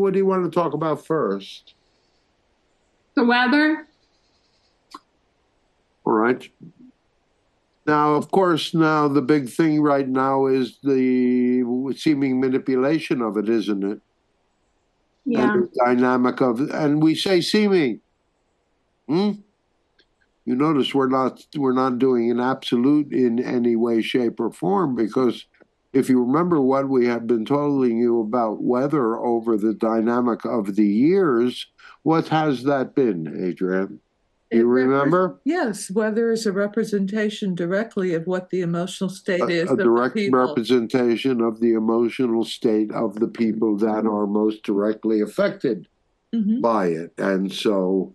what do you want to talk about first? The weather? All right. Now, of course, now the big thing right now is the seeming manipulation of it, isn't it? And Yeah. the dynamic of, and we say seeming. Hmm? You notice we're not doing an absolute in any way, shape, or form, because if you remember what we have been telling you about weather over the dynamic of the years, what has that been, Adrian? You remember? Yes, weather is a representation directly of what the emotional state is A of the direct people. representation of the emotional state of the people that are most directly affected by it. And so,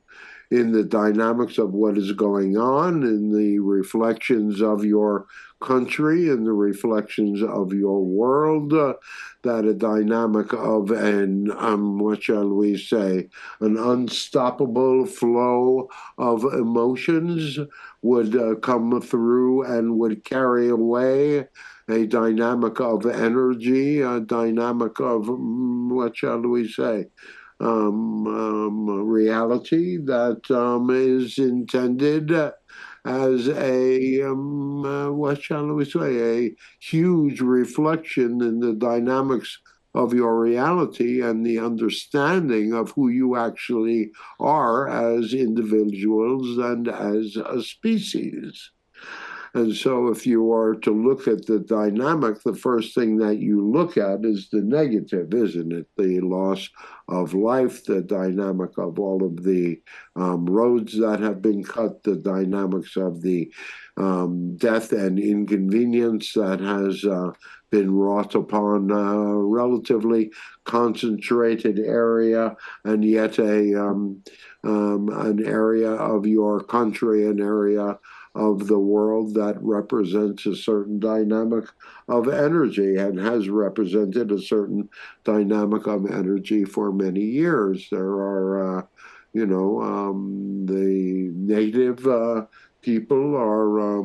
in the dynamics of what is going on, in the reflections of your country, in the reflections of your world, that a dynamic of an, what shall we say, an unstoppable flow of emotions would come through and would carry away a dynamic of energy, a dynamic of, what shall we say, reality that is intended as a, what shall we say, a huge reflection in the dynamics of your reality and the understanding of who you actually are as individuals and as a species. And so, if you are to look at the dynamic, the first thing that you look at is the negative, isn't it? The loss of life, the dynamic of all of the roads that have been cut, the dynamics of the death and inconvenience that has been wrought upon a relatively concentrated area, and yet an area of your country, an area of the world that represents a certain dynamic of energy and has represented a certain dynamic of energy for many years. There are, the native people are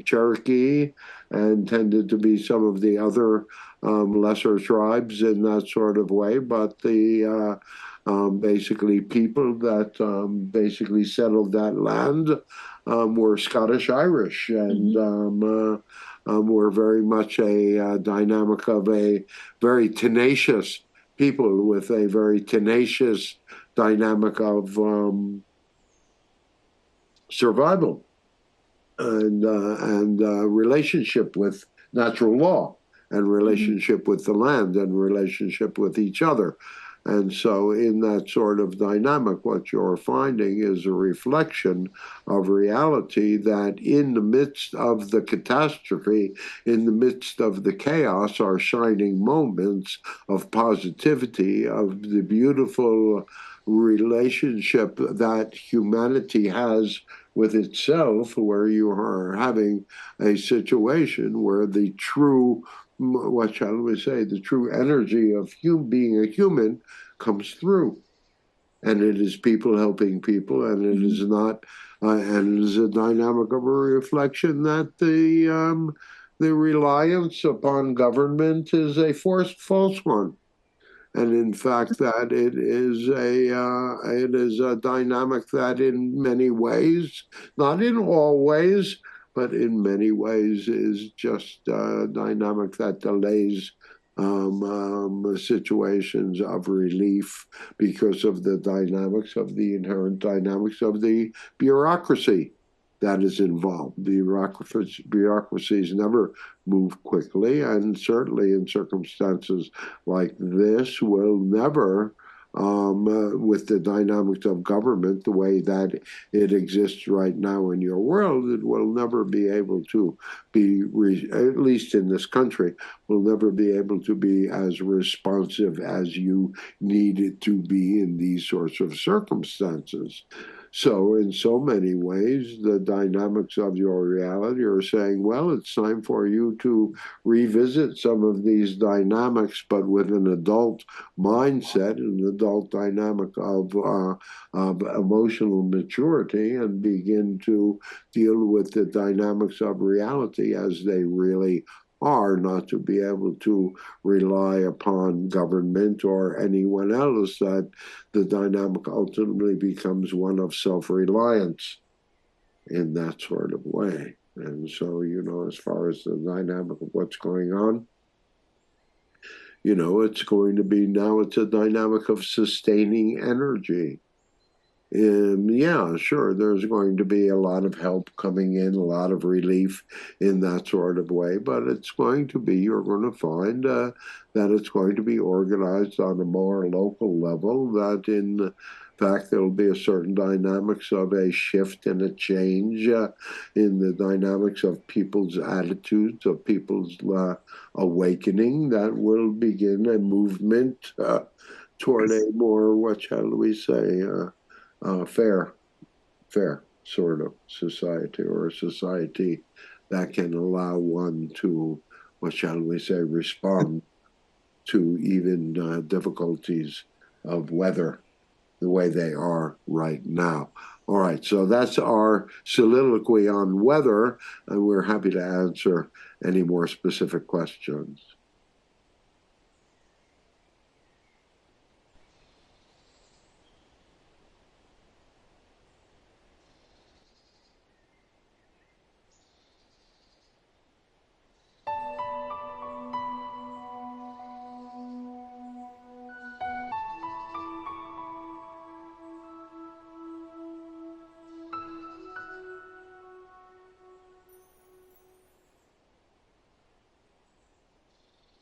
Cherokee and tended to be some of the other lesser tribes in that sort of way, but the basically people that basically settled that land were Scottish Irish, and were very much a dynamic of a very tenacious people with a very tenacious dynamic of survival and relationship with natural law and relationship with the land and relationship with each other. And so, in that sort of dynamic, what you're finding is a reflection of reality that in the midst of the catastrophe, in the midst of the chaos, are shining moments of positivity, of the beautiful relationship that humanity has with itself, where you are having a situation where the true, what shall we say, the true energy of being a human comes through. And it is people helping people, and it is not, and it is a dynamic of a reflection that the reliance upon government is a false one. And in fact, that it is a dynamic that, in many ways, not in all ways, but in many ways, is just a dynamic that delays situations of relief because of the dynamics of the inherent dynamics of the bureaucracy that is involved. Bureaucracies never move quickly, and certainly in circumstances like this, will never, with the dynamics of government, the way that it exists right now in your world, it will never be able to be, at least in this country, will never be able to be as responsive as you need it to be in these sorts of circumstances. So, in so many ways, the dynamics of your reality are saying, well, it's time for you to revisit some of these dynamics, but with an adult mindset, an adult dynamic of emotional maturity, and begin to deal with the dynamics of reality as they really are, not to be able to rely upon government or anyone else, that the dynamic ultimately becomes one of self-reliance in that sort of way. And so, as far as the dynamic of what's going on, it's going to be now it's a dynamic of sustaining energy. Yeah, sure, there's going to be a lot of help coming in, a lot of relief in that sort of way, but you're going to find that it's going to be organized on a more local level, that in fact there'll be a certain dynamics of a shift and a change in the dynamics of people's attitudes, of people's awakening, that will begin a movement toward a more, what shall we say, fair sort of society, or a society that can allow one to, what shall we say, respond to even difficulties of weather the way they are right now. All right, so that's our soliloquy on weather, and we're happy to answer any more specific questions.